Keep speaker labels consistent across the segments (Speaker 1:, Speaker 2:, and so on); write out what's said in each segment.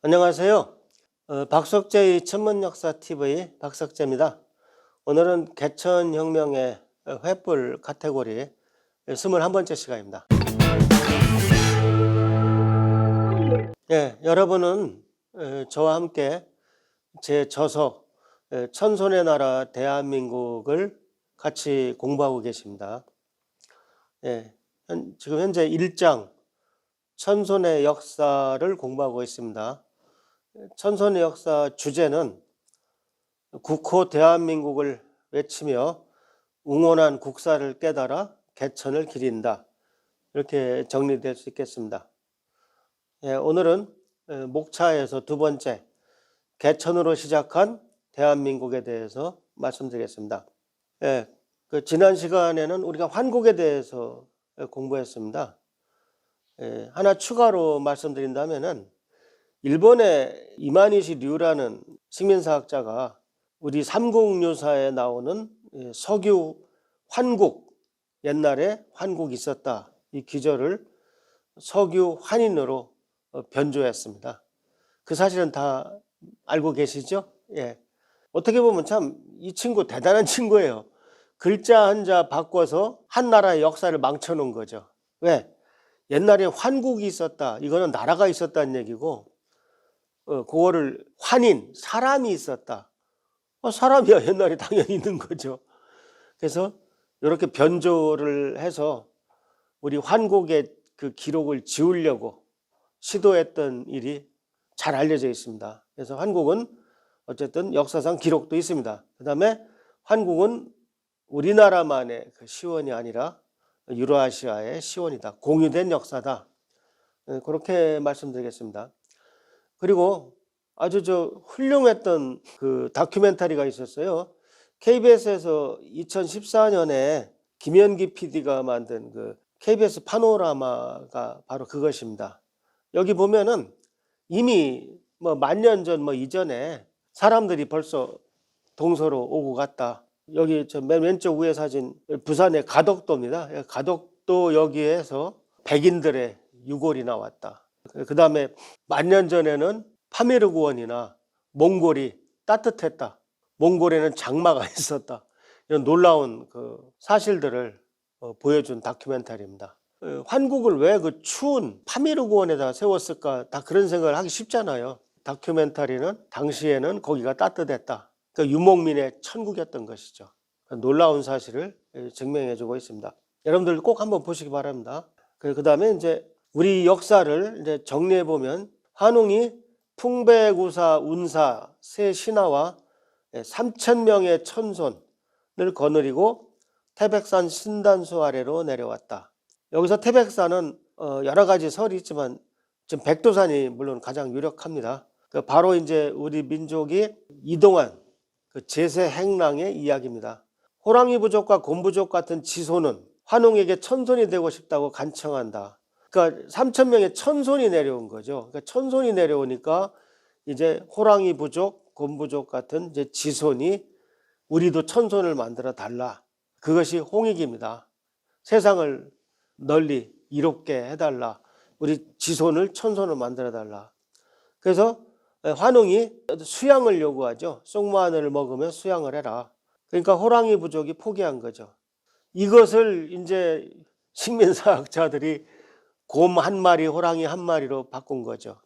Speaker 1: 안녕하세요. 박석재의 천문역사 TV 박석재입니다. 오늘은 개천혁명의 횃불 카테고리 21번째 시간입니다. 여러분은 저와 함께 제 저서 천손의 나라 대한민국을 같이 공부하고 계십니다. 지금 현재 1장 천손의 역사를 공부하고 있습니다. 천손의 역사 주제는 국호 대한민국을 외치며 웅원한 국사를 깨달아 개천을 기린다, 이렇게 정리될 수 있겠습니다. 오늘은 목차에서 두 번째 개천으로 시작한 대한민국에 대해서 말씀드리겠습니다. 지난 시간에는 우리가 환국에 대해서 공부했습니다. 하나 추가로 말씀드린다면은 일본의 이마니시 류라는 식민사학자가 우리 삼국유사에 나오는 석유 환국, 옛날에 환국이 있었다, 이 기절을 석유 환인으로 변조했습니다. 그 사실은 다 알고 계시죠? 어떻게 보면 참 이 친구 대단한 친구예요. 글자 한자 바꿔서 한 나라의 역사를 망쳐놓은 거죠. 왜? 옛날에 환국이 있었다, 이거는 나라가 있었다는 얘기고, 그거를 환인, 사람이 있었다. 사람이야 옛날에 당연히 있는 거죠. 그래서 이렇게 변조를 해서 우리 환국의 그 기록을 지우려고 시도했던 일이 잘 알려져 있습니다. 그래서 환국은 어쨌든 역사상 기록도 있습니다. 그 다음에 환국은 우리나라만의 그 시원이 아니라 유로아시아의 시원이다, 공유된 역사다, 그렇게 말씀드리겠습니다. 그리고 아주 훌륭했던 그 다큐멘터리가 있었어요. KBS에서 2014년에 김현기 PD가 만든 그 KBS 파노라마가 바로 그것입니다. 여기 보면은 이미 뭐 만 년 전 이전에 사람들이 벌써 동서로 오고 갔다. 여기 맨 왼쪽 위에 사진, 부산의 가덕도입니다. 가덕도 여기에서 백인들의 유골이 나왔다. 그 다음에 만 년 전에는 파메르구원이나 몽골이 따뜻했다, 몽골에는 장마가 있었다, 이런 놀라운 그 사실들을 보여준 다큐멘터리입니다. 환국을 왜 그 추운 파메르구원에다 세웠을까, 다 그런 생각을 하기 쉽잖아요. 다큐멘터리는 당시에는 거기가 따뜻했다, 그러니까 유목민의 천국이었던 것이죠. 놀라운 사실을 증명해 주고 있습니다. 여러분들 꼭 한번 보시기 바랍니다. 그 다음에 이제 우리 역사를 이제 정리해 보면, 환웅이 풍배구사 운사 세 신하와 3,000명의 천손을 거느리고 태백산 신단수 아래로 내려왔다. 여기서 태백산은 여러 가지 설이 있지만 지금 백두산이 물론 가장 유력합니다. 바로 이제 우리 민족이 이동한 그 제세 행랑의 이야기입니다. 호랑이 부족과 곰 부족 같은 지손은 환웅에게 천손이 되고 싶다고 간청한다. 그러니까 3,000명의 천손이 내려온 거죠. 그러니까 천손이 내려오니까 이제 호랑이 부족, 곰 부족 같은 이제 지손이 우리도 천손을 만들어 달라. 그것이 홍익입니다. 세상을 널리 이롭게 해달라. 우리 지손을 천손을 만들어 달라. 그래서 환웅이 수양을 요구하죠. 쑥마늘을 먹으면 수양을 해라. 그러니까 호랑이 부족이 포기한 거죠. 이것을 이제 식민사학자들이 곰 한 마리, 호랑이 한 마리로 바꾼 거죠.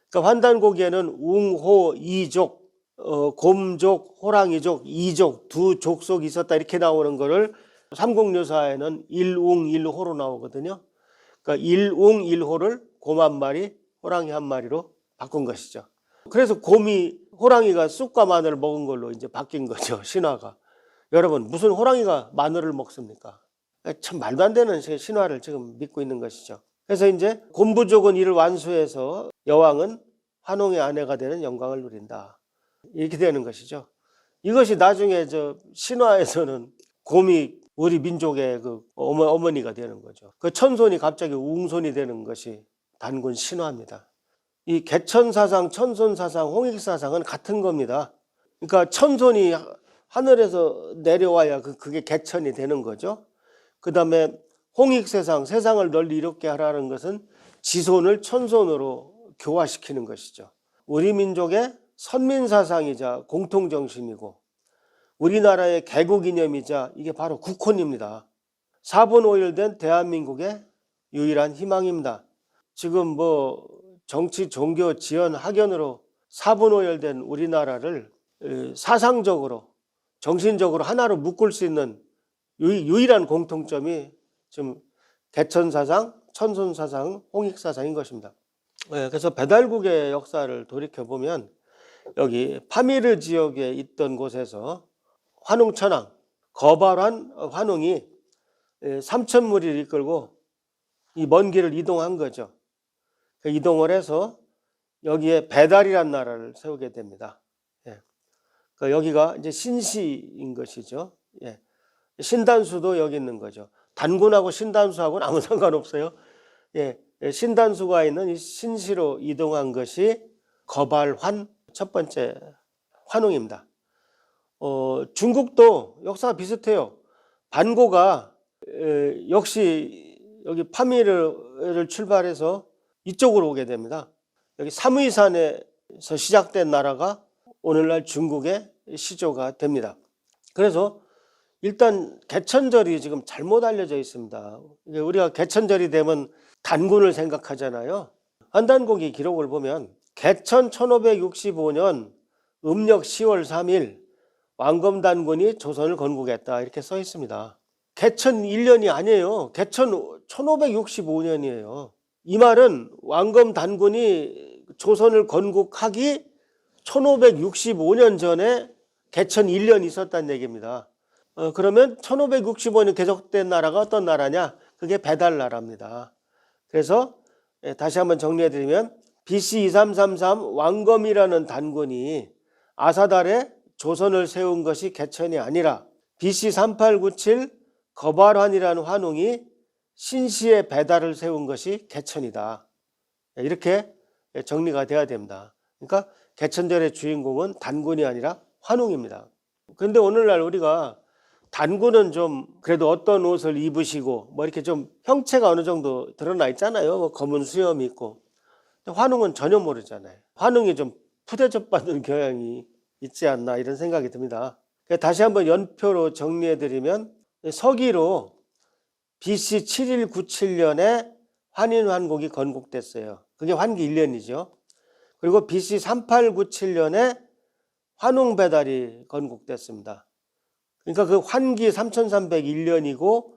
Speaker 1: 그러니까 환단고기에는 웅, 호, 이족, 곰족, 호랑이족, 이족, 두 족속이 있었다, 이렇게 나오는 거를 삼국유사에는 일웅, 일호로 나오거든요. 그러니까 일웅, 일호를 곰 한 마리, 호랑이 한 마리로 바꾼 것이죠. 그래서 호랑이가 쑥과 마늘을 먹은 걸로 이제 바뀐 거죠, 신화가. 여러분, 무슨 호랑이가 마늘을 먹습니까? 참 말도 안 되는 신화를 지금 믿고 있는 것이죠. 그래서 이제 곰부족은 이를 완수해서 여왕은 환웅의 아내가 되는 영광을 누린다, 이렇게 되는 것이죠. 이것이 나중에 신화에서는 곰이 우리 민족의 그 어머니가 되는 거죠. 그 천손이 갑자기 웅손이 되는 것이 단군 신화입니다. 이 개천사상, 천손사상, 홍익사상은 같은 겁니다. 그러니까 천손이 하늘에서 내려와야 그게 개천이 되는 거죠. 그 다음에 홍익세상, 세상을 널리 이롭게 하라는 것은 지손을 천손으로 교화시키는 것이죠. 우리 민족의 선민사상이자 공통정신이고 우리나라의 개국이념이자 이게 바로 국헌입니다. 4분 5일 된 대한민국의 유일한 희망입니다. 지금 뭐 정치, 종교, 지연, 학연으로 4분 5일 된 우리나라를 사상적으로, 정신적으로 하나로 묶을 수 있는 유일한 공통점이 지금 개천사상, 천손사상, 홍익사상인 것입니다. 그래서 배달국의 역사를 돌이켜보면 여기 파미르 지역에 있던 곳에서 환웅천왕, 거발환 환웅이 3,000무리를 이끌고 이 먼 길을 이동한 거죠. 이동을 해서 여기에 배달이란 나라를 세우게 됩니다. 여기가 이제 신시인 것이죠. 신단수도 여기 있는 거죠. 단군하고 신단수하고는 아무 상관없어요. 신단수가 있는 이 신시로 이동한 것이 거발환 첫 번째 환웅입니다. 중국도 역사가 비슷해요. 반고가 역시 여기 파미르를 출발해서 이쪽으로 오게 됩니다. 여기 사무이산에서 시작된 나라가 오늘날 중국의 시조가 됩니다. 그래서 일단 개천절이 지금 잘못 알려져 있습니다. 우리가 개천절이 되면 단군을 생각하잖아요. 한단고기 기록을 보면 개천 1565년 음력 10월 3일 왕검단군이 조선을 건국했다 이렇게 써 있습니다. 개천 1년이 아니에요. 개천 1565년이에요. 이 말은 왕검단군이 조선을 건국하기 1565년 전에 개천 1년이 있었다는 얘기입니다. 그러면 1565년 개적된 나라가 어떤 나라냐? 그게 배달나라입니다. 그래서 다시 한번 정리해드리면 BC 2333 왕검이라는 단군이 아사달에 조선을 세운 것이 개천이 아니라 BC 3897 거발환이라는 환웅이 신시의 배달을 세운 것이 개천이다. 이렇게 정리가 돼야 됩니다. 그러니까 개천절의 주인공은 단군이 아니라 환웅입니다. 그런데 오늘날 우리가 단군은 좀 그래도 어떤 옷을 입으시고 뭐 이렇게 좀 형체가 어느 정도 드러나 있잖아요. 뭐 검은 수염이 있고. 환웅은 전혀 모르잖아요. 환웅이 좀 푸대접 받는 경향이 있지 않나 이런 생각이 듭니다. 다시 한번 연표로 정리해드리면 서기로 BC 7197년에 환인환국이 건국됐어요. 그게 환기 1년이죠. 그리고 BC 3897년에 환웅배달이 건국됐습니다. 그러니까 그 환기 3301년이고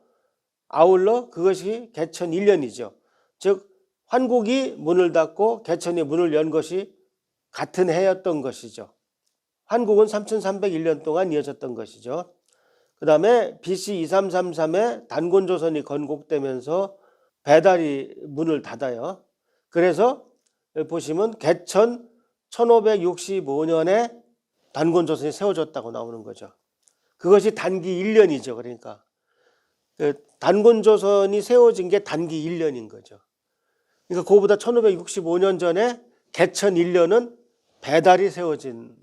Speaker 1: 아울러 그것이 개천 1년이죠. 즉 환국이 문을 닫고 개천이 문을 연 것이 같은 해였던 것이죠. 환국은 3301년 동안 이어졌던 것이죠. 그 다음에 BC 2333에 단군조선이 건국되면서 배달이 문을 닫아요. 그래서 보시면 개천 1565년에 단군조선이 세워졌다고 나오는 거죠. 그것이 단기 1년이죠. 그러니까 단군조선이 세워진 게 단기 1년인 거죠. 그러니까 그거보다 1565년 전에 개천 1년은 배달이 세워진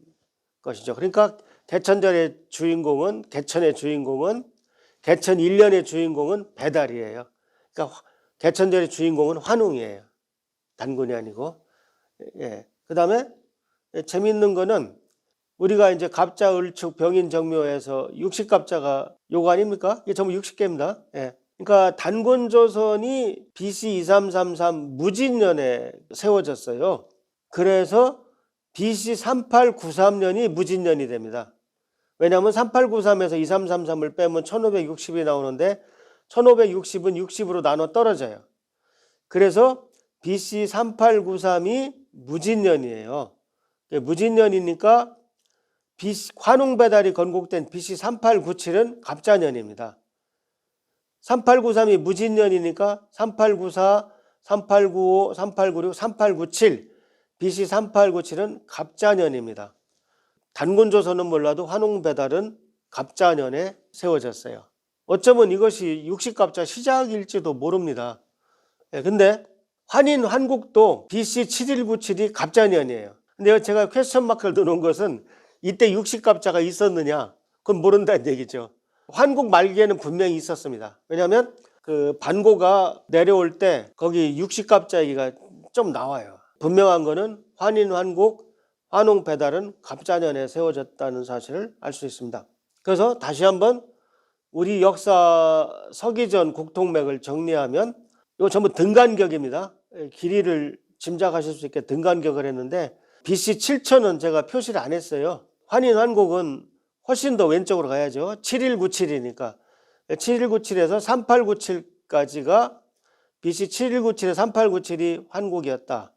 Speaker 1: 것이죠. 그러니까 개천절의 주인공은 개천의 주인공은 개천 1년의 주인공은 배달이에요. 그러니까 개천절의 주인공은 환웅이에요. 단군이 아니고. 그 다음에 재미있는 거는 우리가 이제 갑자, 을축, 병인, 정묘에서 60갑자가 요거 아닙니까? 이게 전부 60개입니다. 그러니까 단군조선이 BC 2333 무진년에 세워졌어요. 그래서 BC 3893년이 무진년이 됩니다. 왜냐하면 3893에서 2333을 빼면 1560이 나오는데 1560은 60으로 나눠 떨어져요. 그래서 BC 3893이 무진년이에요. 무진년이니까 환웅배달이 건국된 BC 3897은 갑자년입니다. 3893이 무진년이니까 3894, 3895, 3896, 3897 BC 3897은 갑자년입니다. 단군조선은 몰라도 환웅배달은 갑자년에 세워졌어요. 어쩌면 이것이 60갑자 시작일지도 모릅니다. 근데 환인, 환국도 BC 7197이 갑자년이에요. 근데 제가 퀘스천 마크를 넣어놓은 것은 이때 60갑자가 있었느냐? 그건 모른다는 얘기죠. 환국 말기에는 분명히 있었습니다. 왜냐하면 그 반고가 내려올 때 거기 60갑자 얘기가 좀 나와요. 분명한 거는 환인, 환국, 환웅, 배달은 갑자년에 세워졌다는 사실을 알 수 있습니다. 그래서 다시 한번 우리 역사 서기전 국통맥을 정리하면 이거 전부 등간격입니다. 길이를 짐작하실 수 있게 등간격을 했는데 BC 7000은 제가 표시를 안 했어요. 환인, 환국은 훨씬 더 왼쪽으로 가야죠. 7197이니까 7197에서 3897까지가 BC 7197에 3897이 환국이었다.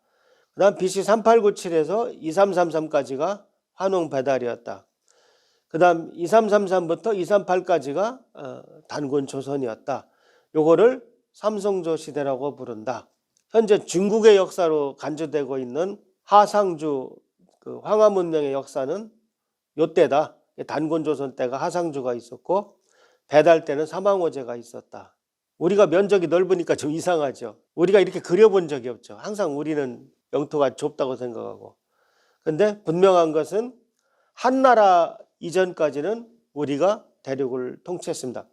Speaker 1: 그 다음 BC 3897에서 2333까지가 환웅 배달이었다. 그 다음 2333부터 238까지가 단군 조선이었다. 요거를 삼성조 시대라고 부른다. 현재 중국의 역사로 간주되고 있는 하상주 그 황하문명의 역사는 요때다. 단군 조선 때가 하상주가 있었고 배달 때는 사망호제가 있었다. 우리가 면적이 넓으니까 좀 이상하죠. 우리가 이렇게 그려본 적이 없죠. 항상 우리는 영토가 좁다고 생각하고. 근데 분명한 것은 한나라 이전까지는 우리가 대륙을 통치했습니다.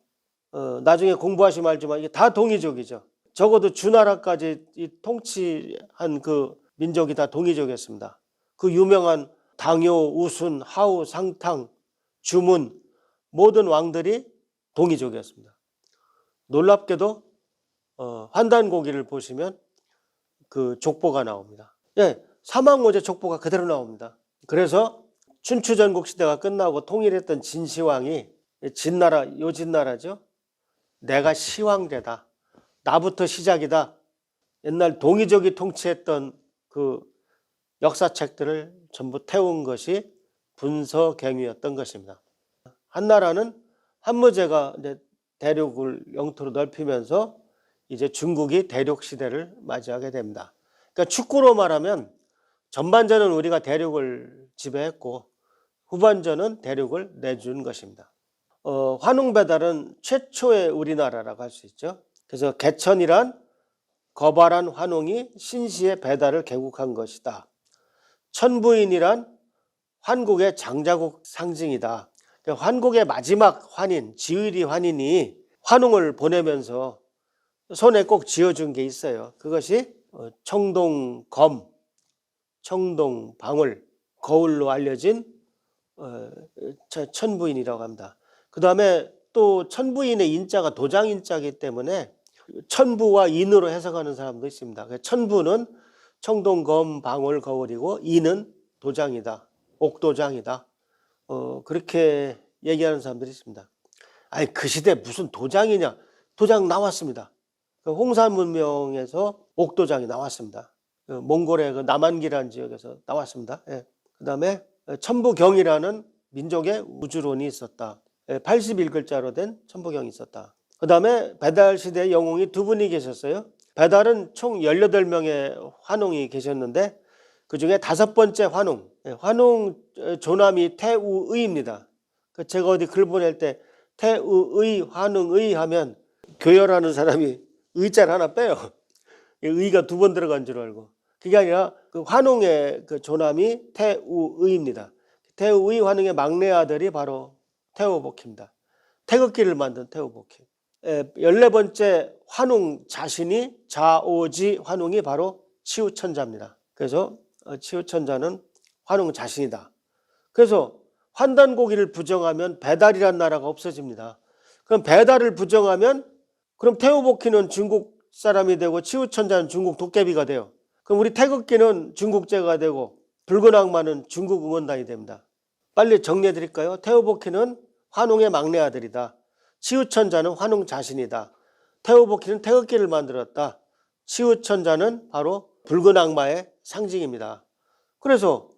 Speaker 1: 나중에 공부하시면 알지만 이게 다 동이족이죠. 적어도 주나라까지 통치한 그 민족이 다 동이족이었습니다. 그 유명한 당요, 우순, 하우, 상탕, 주문 모든 왕들이 동이족이었습니다. 놀랍게도 환단고기를 보시면 그 족보가 나옵니다. 예, 사망호제 족보가 그대로 나옵니다. 그래서 춘추전국 시대가 끝나고 통일했던 진시황이 진나라, 요진나라죠. 내가 시황제다. 나부터 시작이다. 옛날 동이족이 통치했던 그 역사책들을 전부 태운 것이 분서갱유였던 것입니다. 한나라는 한무제가 이제 대륙을 영토로 넓히면서 이제 중국이 대륙 시대를 맞이하게 됩니다. 그러니까 축구로 말하면 전반전은 우리가 대륙을 지배했고 후반전은 대륙을 내준 것입니다. 환웅 배달은 최초의 우리나라라고 할 수 있죠. 그래서 개천이란 거발한 환웅이 신시의 배달을 개국한 것이다. 천부인이란 환국의 장자국 상징이다. 그러니까 환국의 마지막 환인, 지의리 환인이 환웅을 보내면서 손에 꼭 쥐어준 게 있어요. 그것이 청동검, 청동방울, 거울로 알려진 천부인이라고 합니다. 그 다음에 또 천부인의 인자가 도장인자이기 때문에 천부와 인으로 해석하는 사람도 있습니다. 천부는 청동검, 방울, 거울이고 인은 도장이다, 옥도장이다. 그렇게 얘기하는 사람들이 있습니다. 아니 그 시대 무슨 도장이냐? 도장 나왔습니다. 홍산 문명에서 옥도장이 나왔습니다. 몽골의 그 남한기란 지역에서 나왔습니다. 예. 그 다음에 천부경이라는 민족의 우주론이 있었다. 81글자로 된 천부경이 있었다. 그 다음에 배달 시대의 영웅이 두 분이 계셨어요. 배달은 총 18명의 환웅이 계셨는데 그중에 5번째 환웅, 환웅 조남이 태우의입니다. 제가 어디 글 보낼 때 태우의, 환웅의 하면 교열하는 사람이 의자를 하나 빼요. 의가 2번 들어간 줄 알고. 그게 아니라 그 환웅의 그 조남이 태우의입니다. 태우의 환웅의 막내 아들이 바로 태우복희입니다. 태극기를 만든 태우복희. 14번째 환웅 자신이 자오지 환웅이 바로 치우천자입니다. 그래서 치우천자는 환웅 자신이다. 그래서 환단고기를 부정하면 배달이란 나라가 없어집니다. 그럼 배달을 부정하면 그럼 태우복희는 중국 사람이 되고 치우천자는 중국 도깨비가 돼요. 그럼 우리 태극기는 중국제가 되고 붉은 악마는 중국 응원단이 됩니다. 빨리 정리해 드릴까요? 태우복희는 환웅의 막내 아들이다. 치우천자는 환웅 자신이다. 태우복희는 태극기를 만들었다. 치우천자는 바로 붉은 악마의 상징입니다. 그래서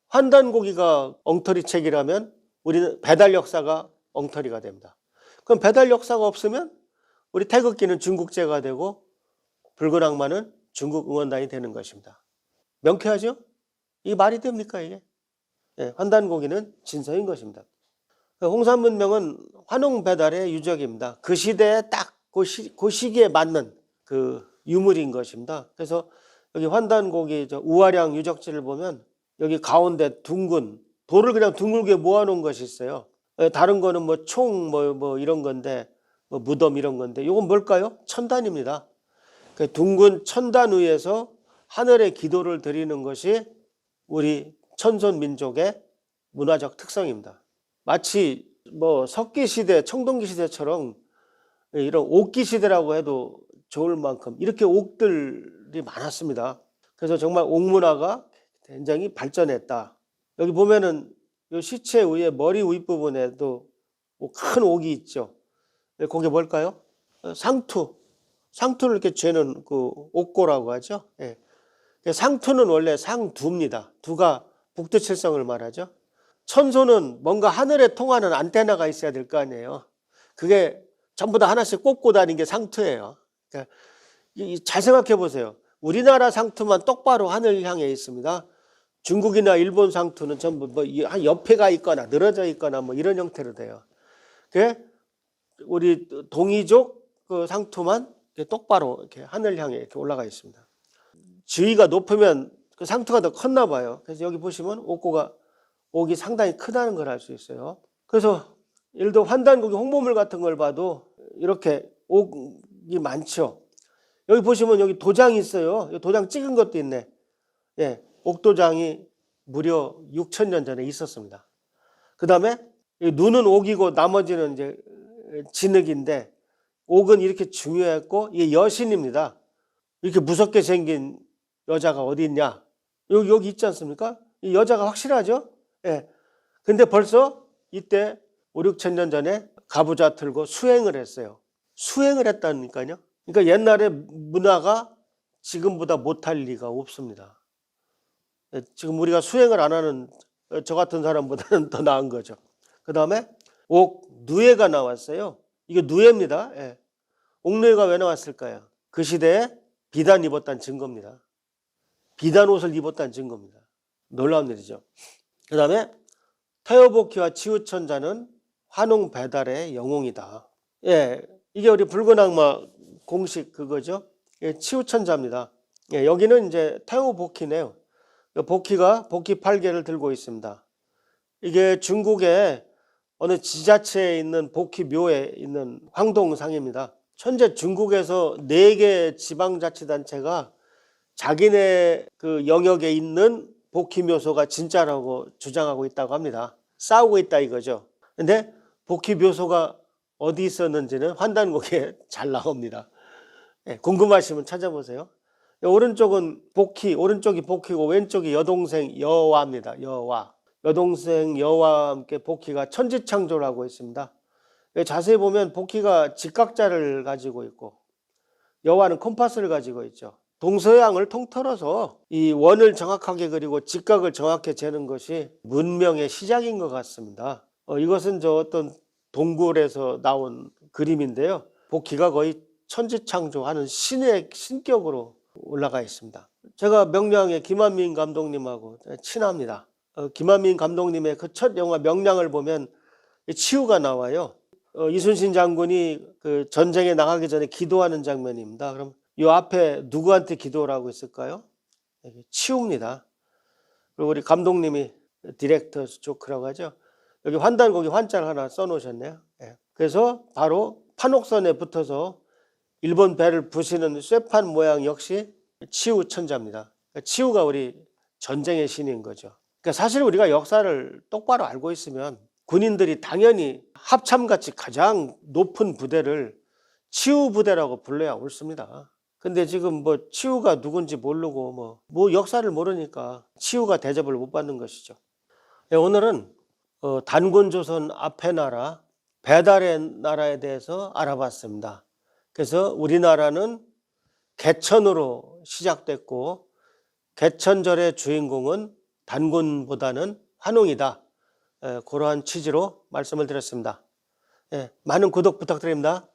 Speaker 1: 환단고기가 엉터리책이라면 우리는 배달 역사가 엉터리가 됩니다. 그럼 배달 역사가 없으면 우리 태극기는 중국제가 되고 붉은 악마는 중국 응원단이 되는 것입니다. 명쾌하죠? 이 말이 됩니까 이게? 네, 환단고기는 진서인 것입니다. 홍산 문명은 환웅 배달의 유적입니다. 그 시대에 딱 그 시기에 맞는 그 유물인 것입니다. 그래서 여기 환단고기 우화량 유적지를 보면 여기 가운데 둥근 돌을 그냥 둥글게 모아놓은 것이 있어요. 다른 거는 뭐 총 뭐 이런 건데 뭐 무덤 이런 건데 이건 뭘까요? 천단입니다. 그 둥근 천단 위에서 하늘에 기도를 드리는 것이 우리 천손 민족의 문화적 특성입니다. 마치 뭐 석기 시대, 청동기 시대처럼 이런 옥기 시대라고 해도 좋을 만큼 이렇게 옥들이 많았습니다. 그래서 정말 옥문화가 굉장히 발전했다. 여기 보면은 이 시체 위에 머리 윗부분에도 큰 옥이 있죠. 그게 뭘까요? 상투. 상투를 이렇게 죄는 그 옥고라고 하죠. 예. 상투는 원래 상두입니다. 두가 북두칠성을 말하죠. 천소는 뭔가 하늘에 통하는 안테나가 있어야 될 거 아니에요. 그게 전부 다 하나씩 꽂고 다니는 게 상투예요. 그러니까 잘 생각해 보세요. 우리나라 상투만 똑바로 하늘 향해 있습니다. 중국이나 일본 상투는 전부 뭐 한 옆에가 있거나 늘어져 있거나 뭐 이런 형태로 돼요. 우리 동이족 그 상투만 이렇게 똑바로 이렇게 하늘 향해 이렇게 올라가 있습니다. 지위가 높으면 그 상투가 더 컸나 봐요. 그래서 여기 보시면 옥이 상당히 크다는 걸 알 수 있어요. 그래서 예를 들어 환단고기 홍보물 같은 걸 봐도 이렇게 옥이 많죠. 여기 보시면 여기 도장이 있어요. 도장 찍은 것도 있네. 예, 옥도장이 무려 6,000년 전에 있었습니다. 그 다음에 눈은 옥이고 나머지는 이제 진흙인데 옥은 이렇게 중요했고 이게 여신입니다. 이렇게 무섭게 생긴 여자가 어디 있냐? 여기 있지 않습니까? 이 여자가 확실하죠? 예. 근데 벌써 이때 5, 6천 년 전에 가부좌 틀고 수행을 했어요. 수행을 했다니까요. 그러니까 옛날에 문화가 지금보다 못할 리가 없습니다. 지금 우리가 수행을 안 하는 저 같은 사람보다는 더 나은 거죠. 그 다음에 옥 누에가 나왔어요. 이게 누에입니다. 예. 옥누에가 왜 나왔을까요? 그 시대에 비단 입었다는 증거입니다. 비단 옷을 입었다는 증거입니다. 놀라운 일이죠. 그 다음에 태어복희와 치우천자는 환웅 배달의 영웅이다. 예, 이게 우리 붉은 악마 공식 그거죠. 예, 치우천자입니다. 예, 여기는 이제 태어복희네요. 복희가 복희 8개를 들고 있습니다. 이게 중국의 어느 지자체에 있는 복희 묘에 있는 황동상입니다. 현재 중국에서 4개 지방자치단체가 자기네 그 영역에 있는 복희 묘소가 진짜라고 주장하고 있다고 합니다. 싸우고 있다 이거죠. 근데 복희 묘소가 어디 있었는지는 환단곡에 잘 나옵니다. 네, 궁금하시면 찾아보세요. 오른쪽은 복희, 오른쪽이 복희고 왼쪽이 여동생 여와입니다. 여와. 여동생 여와와 함께 복희가 천지창조라고 있습니다. 자세히 보면 복희가 직각자를 가지고 있고 여와는 콤파스를 가지고 있죠. 동서양을 통틀어서 이 원을 정확하게 그리고 직각을 정확히 재는 것이 문명의 시작인 것 같습니다. 이것은 저 어떤 동굴에서 나온 그림인데요. 복희가 거의 천지창조하는 신의 신격으로 올라가 있습니다. 제가 명량의 김한민 감독님하고 친합니다. 김한민 감독님의 그 첫 영화 명량을 보면 치유가 나와요. 이순신 장군이 그 전쟁에 나가기 전에 기도하는 장면입니다. 그럼 이 앞에 누구한테 기도를 하고 있을까요? 치유입니다. 그리고 우리 감독님이 디렉터스 조크라고 하죠. 여기 환단곡이 환자를 하나 써놓으셨네요. 그래서 바로 판옥선에 붙어서 일본 배를 부시는 쇠판 모양 역시 치유 천자입니다. 치유가 우리 전쟁의 신인 거죠. 그러니까 사실 우리가 역사를 똑바로 알고 있으면 군인들이 당연히 합참같이 가장 높은 부대를 치유 부대라고 불러야 옳습니다. 근데 지금 뭐 치유가 누군지 모르고 뭐 역사를 모르니까 치유가 대접을 못 받는 것이죠. 오늘은 단군조선 앞의 나라 배달의 나라에 대해서 알아봤습니다. 그래서 우리나라는 개천으로 시작됐고 개천절의 주인공은 단군보다는 환웅이다. 그러한 취지로 말씀을 드렸습니다. 많은 구독 부탁드립니다.